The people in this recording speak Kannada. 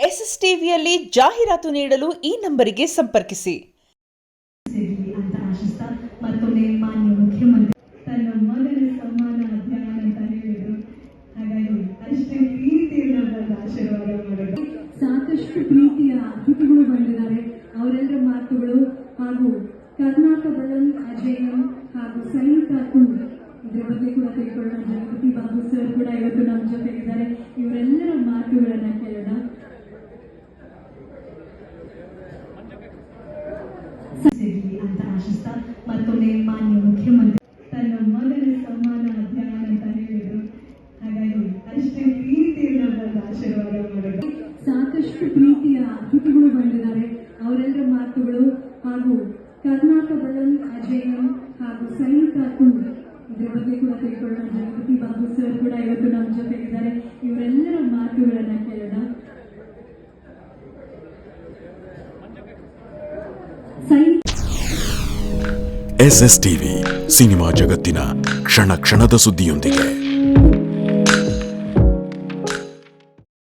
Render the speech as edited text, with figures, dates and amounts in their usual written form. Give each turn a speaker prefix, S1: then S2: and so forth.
S1: ಎಸ್ಎಸ್ ಟಿವಿಯಲ್ಲಿ ಜಾಹೀರಾತು ನೀಡಲು ಈ ನಂಬರಿಗೆ ಸಂಪರ್ಕಿಸಿ.
S2: ಅಂತ ಆಶಿಸ್ತಾ ಮತ್ತೊಮ್ಮೆ ಮಾನ್ಯ ಮುಖ್ಯಮಂತ್ರಿ ತನ್ನ ಮಗನ ಸಮ್ಮಾನ ಅಭಿಯಾನ ಅಂತ ಹೇಳಿದ್ರು. ಹಾಗಾಗಿ ಅಷ್ಟೇ ಪ್ರೀತಿಯಿಂದ ಆಶೀರ್ವಾದ ಮಾಡೋದು. ಸಾಕಷ್ಟು ಪ್ರೀತಿಯ ಅತಿಥಿಗಳು ಬಂದಿದ್ದಾರೆ. ಅವರೆಲ್ಲರ ಮಾತುಗಳು ಹಾಗೂ ಕರ್ನಾಟಕ ಬಲಂ ಅಜಯಂ ಹಾಗೂ ಸೈನಿಕ ಇದರ ಬಗ್ಗೆ ಕೂಡ ತಿಳ್ಕೊಳ್ಳೋಣ. ಜಗಪತಿ ಬಾಬು ಸರ್ ಕೂಡ ಇವತ್ತು ನಮ್ಮ ಜೊತೆ ಇದ್ದಾರೆ. ಇವರೆಲ್ಲರ ಮಾತುಗಳನ್ನ ಕೇಳೋಣ. ಅಂತ ಆಶಿಸ್ತಾ ಮತ್ತೊಮ್ಮೆ ಮಾನ್ಯ ಮುಖ್ಯಮಂತ್ರಿ ತನ್ನ ಮಗನ ಸಮ್ಮಾನ ಅಭಿಯಾನ ಅಂತ ಹೇಳಿದ್ರು. ಹಾಗಾಗಿ ಅಷ್ಟೇ ಪ್ರೀತಿಯಿಂದ ಆಶೀರ್ವಾದ ಮಾಡೋದು. ಸಾಕಷ್ಟು ಪ್ರೀತಿಯ ಅತಿಥಿಗಳು ಬಂದಿದ್ದಾರೆ. ಅವರೆಲ್ಲರ ಮಾತುಗಳು ಹಾಗೂ ಕರ್ನಾಟಕ ಬಲಂ ಅಜಯಂ ಹಾಗೂ ಸೈನಿಕ ಇದರ ಬಗ್ಗೆ ಕೂಡ ತಿಳ್ಕೊಳ್ಳೋಣ. ಜಗಪತಿ ಬಾಬು ಸರ್ ಕೂಡ ಇವತ್ತು ನಮ್ಮ ಜೊತೆ ಇದ್ದಾರೆ. ಇವರೆಲ್ಲರ ಮಾತುಗಳನ್ನ ಕೇಳೋಣ.
S3: ಎಸ್ಎಸ್ ಟಿವಿ ಸಿನಿಮಾ ಜಗತ್ತಿನ ಕ್ಷಣ ಕ್ಷಣದ ಸುದ್ದಿಯೊಂದಿಗೆ.